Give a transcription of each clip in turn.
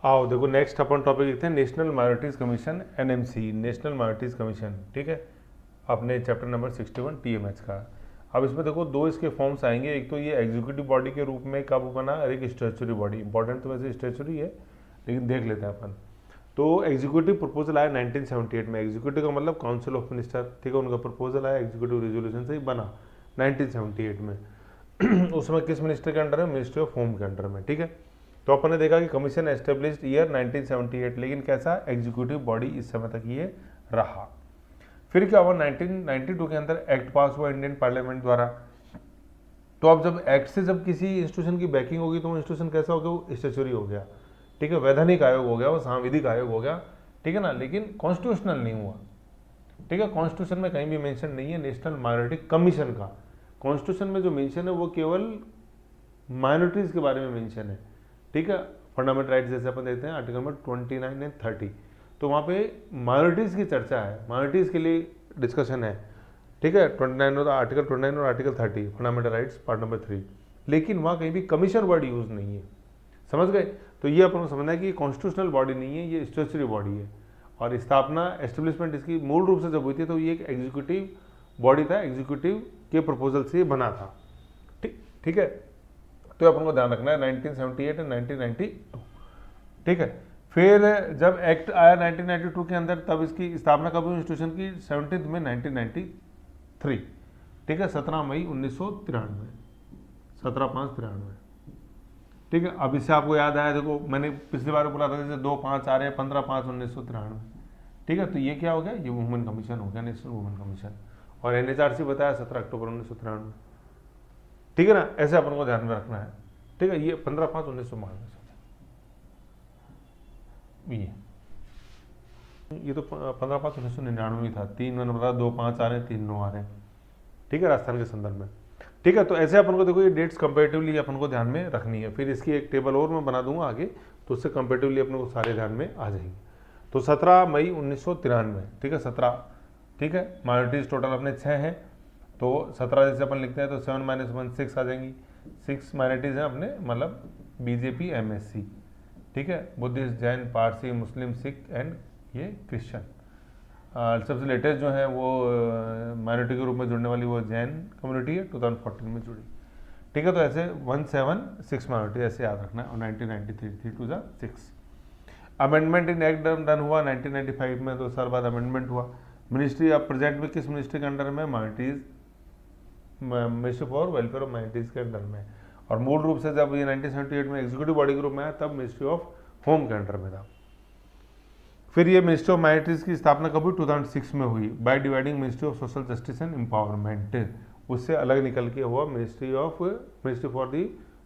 आओ देखो नेक्स्ट अपन टॉपिक लिखते हैं national minorities commission NMC, national minorities commission. ठीक है, अपने चैप्टर नंबर 61 टीएमएच का। अब इसमें देखो दो इसके फॉर्म्स आएंगे, एक तो ये एग्जीक्यूटिव बॉडी के रूप में कब बना और एक स्टैट्यूटरी बॉडी। इंपॉर्टेंट तो वैसे स्टैट्यूटरी है लेकिन देख लेते हैं अपन। तो एग्जीक्यूटिव प्रपोजल आया 1978 में। एग्जीक्यूटिव का मतलब काउंसिल ऑफ मिनिस्टर, ठीक है, उनका प्रपोजल आया, एग्जीक्यूटिव रेजोल्यूशन से ही बना 1978 में। उसमें किस मिनिस्टर के अंडर है? मिनिस्ट्री ऑफ होम के अंडर में। ठीक है, तो अपन ने देखा कि कमीशन एस्टेब्लिश्ड ईयर 1978, लेकिन कैसा एग्जीक्यूटिव बॉडी इस समय तक ये रहा। फिर क्या हुआ 1992 के अंदर एक्ट पास हुआ इंडियन पार्लियामेंट द्वारा। तो अब जब एक्ट से जब किसी इंस्टीट्यूशन की बैकिंग होगी तो वो इंस्टीट्यूशन कैसा हो गया? वो स्टेचुरी हो गया। ठीक है, वैधानिक आयोग हो गया, वो सांविधिक आयोग हो गया। ठीक है ना, लेकिन कॉन्स्टिट्यूशनल नहीं हुआ। ठीक है, कॉन्स्टिट्यूशन में कहीं भी मेंशन नहीं है नेशनल माइनॉरिटी कमीशन का। कॉन्स्टिट्यूशन में जो मेंशन है वो केवल माइनॉरिटीज के बारे में मेंशन है। ठीक है, फंडामेंटल राइट्स जैसे अपन देखते हैं आर्टिकल नंबर 29 एंड 30, तो वहाँ पे माइनॉरिटीज़ की चर्चा है, माइनॉरिटीज़ के लिए डिस्कशन है। ठीक है, 29 और आर्टिकल 29 और article 30 fundamental rights part number 3, लेकिन वहाँ कहीं भी कमीशन वर्ड यूज़ नहीं है। समझ गए? तो ये अपन को समझना है कि ये कॉन्स्टिट्यूशनल बॉडी नहीं है, ये स्टैट्यूटरी बॉडी है। और स्थापना एस्टेब्लिशमेंट इसकी मूल रूप से जब हुई थी तो ये एक एग्जीक्यूटिव बॉडी था, एग्जीक्यूटिव के प्रपोजल से बना था। ठीक है, तो अपन को ध्यान रखना है 1978 एंड 1992। ठीक है, फिर जब एक्ट आया 1992 के अंदर तब इसकी स्थापना कब हुई इंस्टीट्यूशन की? 17 में 1993। ठीक है, 17 मई 1993, 17/5/93। ठीक है, अब इससे आपको याद आया, देखो मैंने पिछली बार बोला था जैसे 2/5 आ रहे हैं 15/5/1993। ठीक है, तो ये क्या हो गया? ये वुमेन कमीशन हो गया, नेशनल वुमेन कमीशन। और एनएचआरसी बताया 17 अक्टूबर 1993। ठीक है ना, ऐसे अपन को ध्यान में रखना है। ठीक है, ये 15/5/1992 ये तो 15/5/1999 था। 3 मैंने बताया, 2/5 आ रहे हैं, 3/9 आ रहे हैं। ठीक है, राजस्थान के संदर्भ में। ठीक है, तो ऐसे अपन को देखो ये डेट्स कंपेरेटिवली अपन को ध्यान में रखनी है। फिर इसकी एक टेबल और मैं बना दूंगा आगे, तो उससे कंपेरेटिवली अपन को सारे ध्यान में आ जाएंगे। तो 17 मई 1993। ठीक है, 17। ठीक है, माइनॉरिटीज टोटल अपने 6 हैं, तो 17 जैसे अपन लिखते हैं तो 7 - 1 6 आ जाएंगी। 6 माइनॉरिटीज हैं अपने, मतलब बीजेपी, एमएससी। ठीक है, Buddhist, Jain, Parsi, Muslim, Sikh and ये क्रिश्चियन। सबसे लेटेस्ट जो है वो माइनॉरिटी के रूप में जुड़ने वाली वो जैन कम्युनिटी है, 2014 में जुड़ी। ठीक है, तो ऐसे 176 माइनॉरिटी ऐसे याद रखना है। और 1993 to 6 amendment in act done हुआ 1995 में, 2 साल बाद अमेंडमेंट हुआ। मिनिस्ट्री अब प्रेजेंट में किस मिनिस्ट्री के अंडर में? Minorities, ministry for welfare of minorities के अंडर में। और मूल रूप से जब ये 1978 में एग्जीक्यूटिव बॉडी के रूप में आया तब मिनिस्ट्री ऑफ होम के अंडर में था। फिर ये मिनिस्ट्री ऑफ माइनॉरिटीज की स्थापना कब हुई? 2006 में हुई, by dividing ministry of social justice and empowerment. उससे अलग निकल के हुआ ministry for the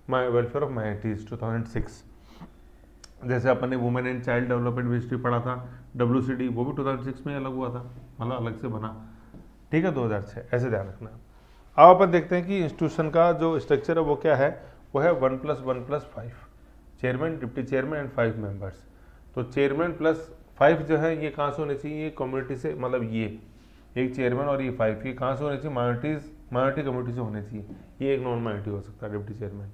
welfare of minorities 2006। जैसे अपन ने women and child development ministry पढ़ा था, WCD, वो भी 2006 में अलग हुआ था, मतलब अलग से बना। ठीक है, 2006, ऐसे ध्यान रखना। अब अपन देखते हैं कि इंस्टीट्यूशन का जो स्ट्रक्चर है वो क्या है। वो है 1+1+5, chairman, deputy chairman and 5 members. तो चेयरमैन प्लस 5 जो है ये कहाँ से होने चाहिए? ये कम्युनिटी से, मतलब ये एक चेयरमैन और ये 5, ये कहाँ से होने चाहिए? माइनॉरिटी कम्युनिटी से होने चाहिए। ये एक नॉन माइनॉरिटी हो सकता है डिप्टी चेयरमैन।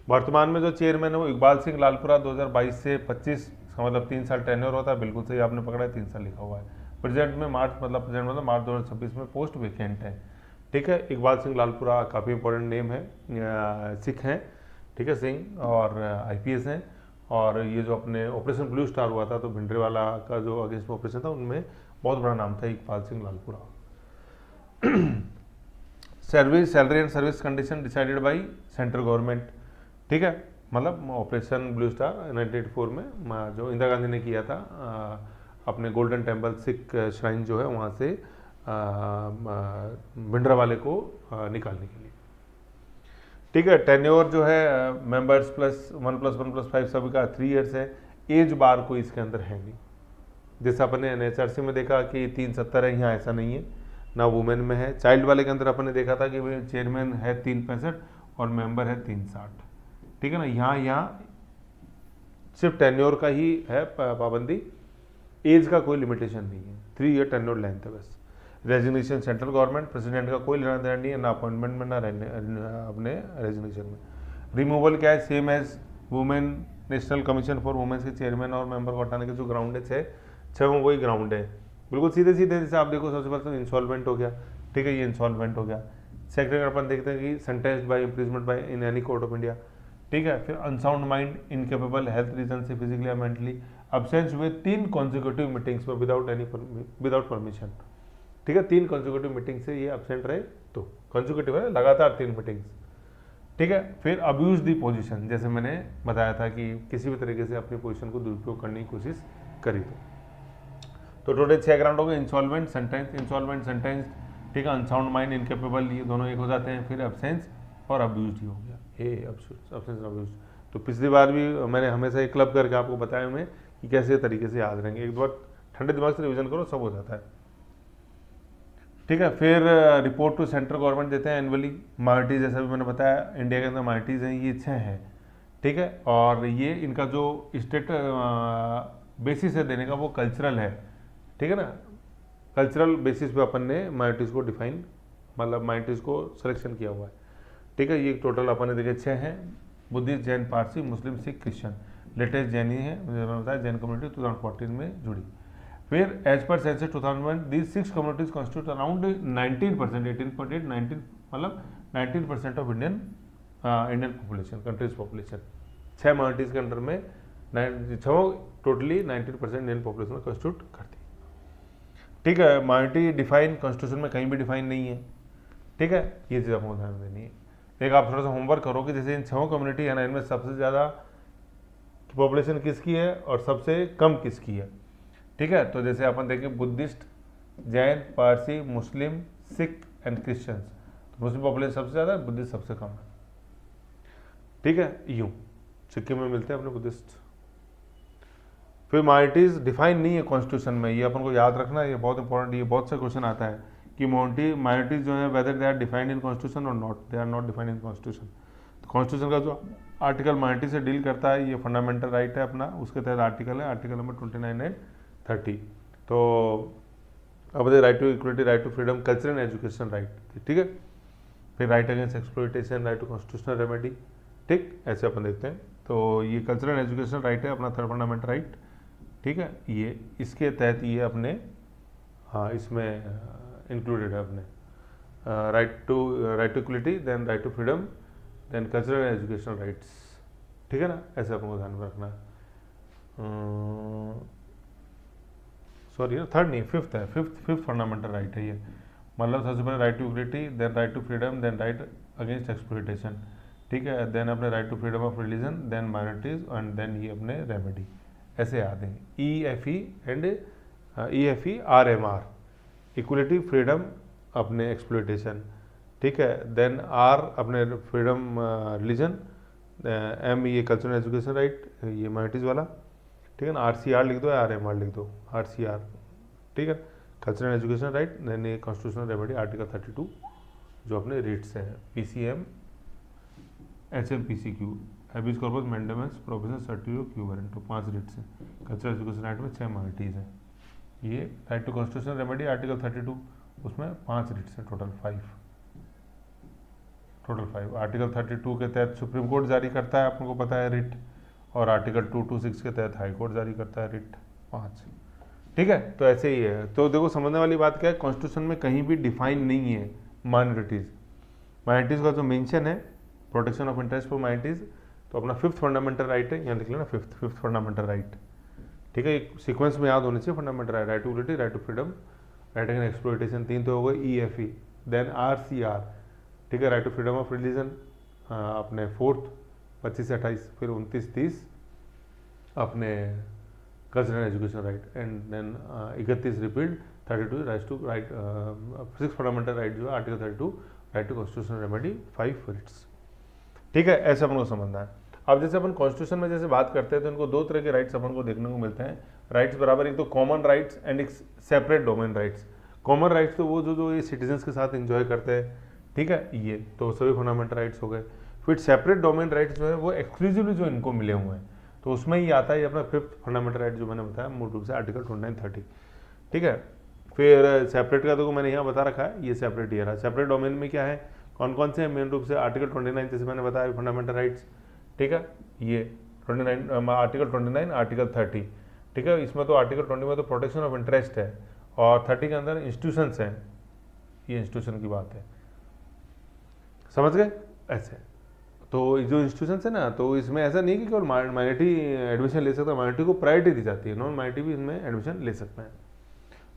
वर्तमान में जो चेयरमैन है वो इकबाल सिंह लालपुरा, 2022 से 25 का मतलब 3 साल टेन्योर होता है। बिल्कुल सही आपने पकड़ा है, 3 साल लिखा हुआ है। प्रेजेंट में मार्च 2026 में पोस्ट वेकेंट है। ठीक है, इकबाल सिंह लालपुरा काफ़ी इंपॉर्टेंट नेम है, सिख हैं। ठीक है, सिंह और IPS हैं। और ये जो अपने ऑपरेशन ब्लू स्टार हुआ था तो भिंडरेवाला का जो अगेंस्ट में ऑपरेशन था उनमें बहुत बड़ा नाम था Iqbal Singh Lalpura. Salary and service condition decided by central government. ठीक है, मतलब ऑपरेशन ब्लू स्टार 1984 में जो इंदिरा गांधी ने किया था अपने गोल्डन टेम्पल सिख श्राइन जो है वहाँ से भिंडरावाले को निकालने के लिए। ठीक है, टेन्योर जो है मेंबर्स प्लस 1+1+5 सभी का 3 ईयर्स है। एज बार कोई इसके अंदर है नहीं, जैसे अपन ने NHRC में देखा कि 370 है, यहाँ ऐसा नहीं है, ना वुमेन में है। चाइल्ड वाले के अंदर अपन ने देखा था कि चेयरमैन है 365 और मेंबर है 360। ठीक है ना, यहाँ सिर्फ टेन्योर का ही है पाबंदी, एज का कोई लिमिटेशन नहीं है। 3 ईयर टेन्योर लेंथ है बस। रेजिग्नेशन सेंट्रल गवर्नमेंट, प्रेसिडेंट का कोई लेना देना नहीं है, ना अपॉइंटमेंट में ना अपने रेजिग्नेशन में। रिमूवल क्या है? Same as women national commission for womens के चेयरमैन और मेंबर को हटाने के जो ग्राउंड है छः वही ग्राउंड है, बिल्कुल सीधे सीधे। जैसे आप देखो सबसे पहले तो इंसॉल्वेंट हो गया, ठीक है, ये इंसॉल्वेंट हो गया। सेकंड अपन देखते हैं कि sentenced by imprisonment by in any court of India, ठीक है। फिर unsound mind, incapable, health reason से फिजिकली या मेंटली अब्सेंस हुए 3 कॉन्जिक्यूटिव मीटिंग्स में विदाउट परमिशन, ठीक है। 3 कॉन्जिक्यूटिव मीटिंग से ये अब्सेंट रहे तो कॉन्जिक्यूटिव है, लगातार 3 मीटिंग्स, ठीक है। फिर अब्यूज दी पोजीशन, जैसे मैंने बताया था कि किसी भी तरीके से अपनी पोजीशन को दुरुपयोग करने की कोशिश करी तो टोटल 6 ग्राउंड हो गए, इंसॉल्वेंट, सेंटेंस, ठीक है, अनसाउंड माइंड, इनकेपेबल, ये दोनों एक हो जाते हैं। फिर एब्सेंस और अब्यूज ही हो गया, ये एब्सेंस और अब्यूज। तो पिछली बार भी मैंने हमेशा एक क्लब करके आपको बताया मैं कि कैसे तरीके से याद रहेंगे, एक बार ठंडे दिमाग से रिवीजन करो, सब हो जाता है, ठीक है। फिर रिपोर्ट टू सेंट्रल गवर्नमेंट देते हैं एनुअली। माइनॉरिटीज, जैसा भी मैंने बताया, इंडिया के अंदर माइनॉरिटीज हैं ये 6 हैं, ठीक है। और ये इनका जो स्टेट बेसिस है देने का वो कल्चरल है, ठीक है ना। कल्चरल बेसिस पे अपन ने माइनॉरिटीज को डिफाइन, मतलब माइनॉरिटीज को सिलेक्शन किया हुआ है, ठीक है। ये टोटल अपन ने देखे 6 हैं, बुद्धिस्ट, जैन, पारसी, मुस्लिम, सिख, क्रिश्चियन। लेटेस्ट जैन ही है, मुझे मैंने बताया जैन कम्युनिटी 2014 में जुड़ी। फिर as per census 2001 these 6 communities constitute around 19%, 18.8, 19 मतलब 19% of Indian population, countries population. 6 minorities के अंडर में 6 टोटली 19% इंडियन पॉपुलेशन कॉन्स्टिट्यूट करती, ठीक है। माइनॉरिटी डिफाइन कॉन्स्टिट्यूशन में कहीं भी डिफाइन नहीं है, ठीक है, ये चीज़ आपको ध्यान देनी है। एक आप थोड़ा सा होमवर्क करो कि जैसे इन 6 कम्युनिटी है ना, इनमें सबसे ज़्यादा पॉपुलेशन किसकी है और सबसे कम किसकी है, ठीक है। तो जैसे अपन देखें Buddhist, Jain, Parsi, Muslim, Sikh and Christians, तो मुस्लिम पॉपुलेशन सबसे ज़्यादा है, बुद्धिस्ट सबसे कम है, ठीक है। यूँ सिक्किम में मिलते हैं अपने बुद्धिस्ट। फिर माइनॉरिटीज डिफाइन नहीं है कॉन्स्टिट्यूशन में, ये अपन को याद रखना है, ये बहुत इंपॉर्टेंट, ये बहुत से क्वेश्चन आता है कि माइनॉरिटीज जो है whether they are defined in constitution और not, they are not defined in constitution. तो कॉन्स्टिट्यूशन का जो आर्टिकल माइनॉरिटी से डील करता है, ये फंडामेंटल राइट है अपना, उसके तहत आर्टिकल है, आर्टिकल नंबर 29 एंड 30। तो अब right to equality, right to freedom, culture and education right, ठीक है। फिर right against exploitation, right to constitutional remedy, ठीक, ऐसे अपन देखते हैं। तो ये कल्चर एंड एजुकेशन राइट है अपना, थर्ड फंडामेंटल राइट, ठीक है। ये इसके तहत ये अपने, हाँ, इसमें इंक्लूडेड है अपने right to equality, then right to freedom, then cultural and educational rights, ठीक है ना, ऐसे अपन को ध्यान में रखना है। सॉरी, थर्ड नहीं, फिफ्थ है, फिफ्थ फंडामेंटल राइट है ये, मतलब सबसे पहले right to equality, then right to freedom, then right against exploitation, ठीक है, देन अपने right to freedom of religion, then minorities and then ये अपने रेमेडी, ऐसे याद है। EFE and EFE RMR, equality, freedom, अपने एक्सप्लॉइटेशन, ठीक है, देन R अपने फ्रीडम रिलीजन, M ये कल्चरल एजुकेशन राइट, ये माइनॉरिटीज वाला, ठीक है ना। RCR लिख दो या RMR लिख दो, RCR, ठीक है, कल्चरल एजुकेशन राइट, देन ये कॉन्स्टिट्यूशनल रेमेडी आर्टिकल 32 जो अपने रीट्स हैं, PCM, HMPCQ, habeas corpus, mandamus, prohibition, certiorari, quo warranto, तो 5 रिट्स हैं। कल्चरल एजुकेशन राइट में 6 माइनॉरिटीज हैं। ये right to constitutional remedy article 32, उसमें 5 रिट्स हैं, टोटल 5। आर्टिकल 32 के तहत सुप्रीम कोर्ट जारी करता है, आपको पता है, रिट, और आर्टिकल 226 के तहत हाई कोर्ट जारी करता है रिट, 5, ठीक है। तो ऐसे ही है। तो देखो समझने वाली बात क्या है, कॉन्स्टिट्यूशन में कहीं भी डिफाइन नहीं है माइनॉरिटीज का जो मेंशन है, protection of interest for minorities, तो अपना 5th फंडामेंटल राइट है, यहाँ लिख लेना 5th फंडामेंटल राइट, ठीक है। एक सीक्वेंस में याद होने चाहिए fundamental right, right to equality, right to freedom, right against exploitation, 3 तो हो गए, EFE, देन RCR, ठीक है, right to freedom of religion, अपने 4th 25 से 28, फिर 29, 30 अपने cultural education right, and then 31 repeat 32 right to right, 6th fundamental right जो है article 32 right to constitutional remedy, 5 writs, ठीक है। ऐसे अपन को समझना है। अब जैसे अपन कॉन्स्टिट्यूशन में जैसे बात करते हैं तो इनको 2 तरह के राइट्स अपन को देखने को मिलते हैं, राइट्स बराबर, एक तो कॉमन राइट्स एंड एक separate domain rights. Common rights तो वो जो ये सिटीजन्स के साथ एंजॉय करते हैं, ठीक है, ये तो सभी फंडामेंटल राइट्स हो गए। फिर सेपरेट डोमेन राइट्स जो है वो एक्सक्लूसिवली जो इनको मिले हुए हैं, तो उसमें ही आता है अपना 5th फंडामेंटल राइट जो मैंने बताया मूल रूप से आर्टिकल 29-30, ठीक है। फिर सेपरेट का तो मैंने यहाँ बता रखा है, ये सेपरेट ये रहा। सेपरेट डोमेन में क्या है, कौन कौन से हैं, मेन रूप से आर्टिकल 29 जैसे मैंने बताया फंडामेंटल राइट्स, ठीक है, ये 29 आर्टिकल 29 आर्टिकल 30, ठीक है। इसमें तो आर्टिकल 20 में तो प्रोटेक्शन ऑफ इंटरेस्ट है, और 30 के अंदर इंस्टीट्यूशंस हैं, ये इंस्टीट्यूशन की बात है, समझ गए। ऐसे तो जो इंस्टीट्यूशन है ना, तो इसमें ऐसा नहीं कि केवल माइनॉरिटी एडमिशन ले सकता है, माइनॉरिटी को प्रायोरिटी दी जाती है, नॉन माइनॉरिटी भी इसमें एडमिशन ले सकते हैं।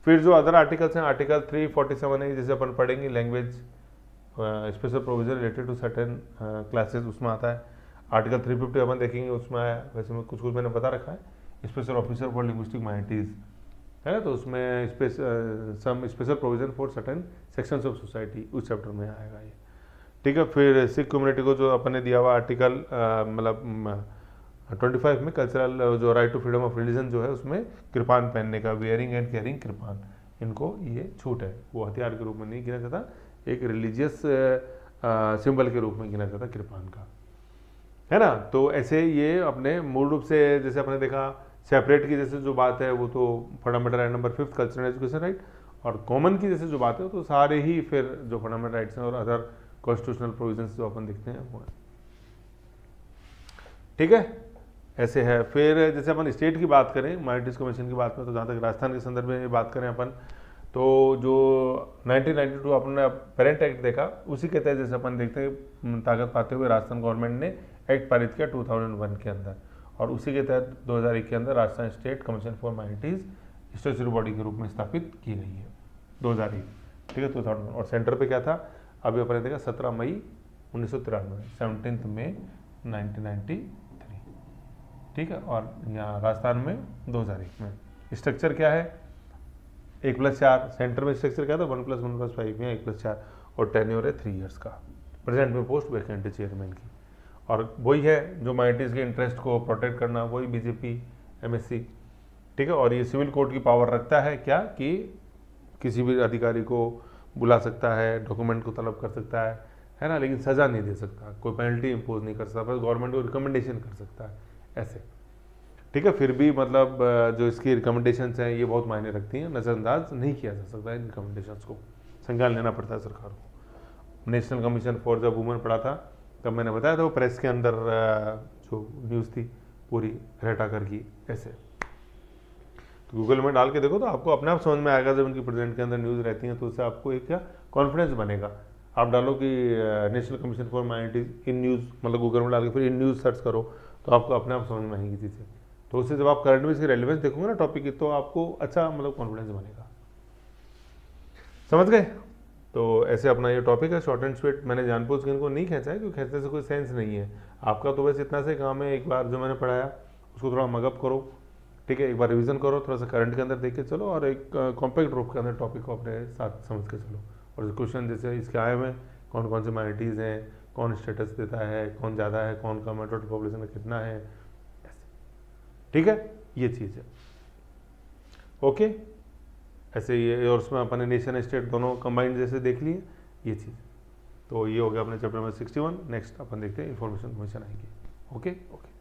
फिर जो अदर आर्टिकल्स हैं, आर्टिकल 347 है, जैसे अपन पढ़ेंगे language special provision related to certain classes, उसमें आता है। आर्टिकल 350 अपन देखेंगे, उसमें आया, वैसे में कुछ कुछ मैंने बता रखा है। Special officer for linguistic minorities है ना, तो उसमें some special provision for certain sections of society, उस चैप्टर में आएगा ये, ठीक है। फिर सिख कम्युनिटी को जो अपन ने दिया हुआ आर्टिकल मतलब 25 में कल्चरल जो right to freedom of religion जो है, उसमें कृपान पहनने का, वेयरिंग एंड कैरिंग कृपान, इनको ये छूट है, वो हथियार के रूप में नहीं गिना जाता, एक रिलीजियस सिंबल के रूप में गिना जाता कृपान का, है ना। तो ऐसे ये अपने मूल रूप से, जैसे आपने देखा सेपरेट की जैसे जो बात है वो तो fundamental right number 5 cultural education right, और कॉमन की जैसे जो बात है तो सारे ही फिर जो फंडामेंटल राइट्स हैं और अदर कॉन्स्टिट्यूशनल प्रोविजंस जो अपन देखते हैं वो है, ठीक है। ऐसे है। फिर जैसे अपन स्टेट की बात करें, माइनॉरिटीज कमीशन की बात में, तो जहाँ तक राजस्थान के संदर्भ में बात करें अपन, तो जो 1992 अपने पेरेंट एक्ट देखा, उसी के तहत जैसे अपन देखते हैं ताकत पाते हुए राजस्थान गवर्नमेंट ने एक्ट पारित किया 2001 के अंदर, और उसी के तहत 2001 के अंदर Rajasthan state commission for minorities statutory body के रूप में स्थापित की गई है 2001, ठीक है 2001। और सेंटर पे क्या था, अभी अपने देखा 17 मई 1993, 17 मई 1993, ठीक है। और यहाँ राजस्थान में 2001 में स्ट्रक्चर क्या है, 1+4, सेंटर में स्ट्रक्चर क्या था 1+1+5 या 1+4, और टेन्योर है 3 ईयर्स का। प्रेजेंट में पोस्ट वैकेंट चेयरमैन की, और वही है जो माइनॉरिटीज़ के इंटरेस्ट को प्रोटेक्ट करना, वही बीजेपी एमएससी, ठीक है। और ये सिविल कोर्ट की पावर रखता है क्या, कि किसी भी अधिकारी को बुला सकता है, डॉक्यूमेंट को तलब कर सकता है ना, लेकिन सज़ा नहीं दे सकता, कोई पेनल्टी इम्पोज नहीं कर सकता, बस गवर्नमेंट को रिकमेंडेशन कर सकता है, ऐसे, ठीक है। फिर भी मतलब जो इसकी रिकमेंडेशंस हैं ये बहुत मायने रखती हैं, नज़रअंदाज नहीं किया जा सकता इन रिकमेंडेशंस को, संज्ञान लेना पड़ता है सरकार को। National commission for the women पढ़ा था तब मैंने बताया था, वो प्रेस के अंदर जो न्यूज़ थी पूरी रटा कर की, ऐसे तो गूगल में डाल के देखो तो आपको अपने आप समझ में आएगा, जब उनकी प्रेजेंट के अंदर न्यूज़ रहती हैं तो उससे आपको एक क्या कॉन्फिडेंस बनेगा। आप डालो कि national commission for minorities in news, मतलब गूगल में डाल के फिर इन न्यूज़ सर्च करो, तो आपको अपने आप समझ में आएंगी चीज़ें, तो उससे जब आप करंट में इसकी रेलिवेंस देखोगे ना टॉपिक की, तो आपको अच्छा मतलब कॉन्फिडेंस बनेगा, समझ गए। तो ऐसे अपना ये टॉपिक है शॉर्ट एंड स्वीट, मैंने जानबूझ के इनको नहीं खींचा है क्योंकि खींचने से कोई सेंस नहीं है। आपका तो बस इतना से काम है, एक बार जो मैंने पढ़ाया उसको थोड़ा मगअप करो, ठीक है, एक बार रिवीजन करो, थोड़ा सा करंट के अंदर देख के चलो, और एक कॉम्पैक्ट रूप के अंदर टॉपिक को अपने साथ समझ के चलो। और क्वेश्चन जैसे इसके आए हुए कौन कौन से माइनॉरिटीज़ हैं, कौन स्टेटस देता है, कौन ज़्यादा है, कौन कम है, टोटल पॉपुलेशन में कितना है, ठीक है, ये चीज़ है, ओके। ऐसे ये, और उसमें अपने नेशन स्टेट दोनों कंबाइंड जैसे देख लिए ये चीज़। तो ये हो गया अपने चैप्टर नंबर 61। नेक्स्ट अपन देखते हैं इन्फॉर्मेशन कमीशन आएंगे, ओके ओके।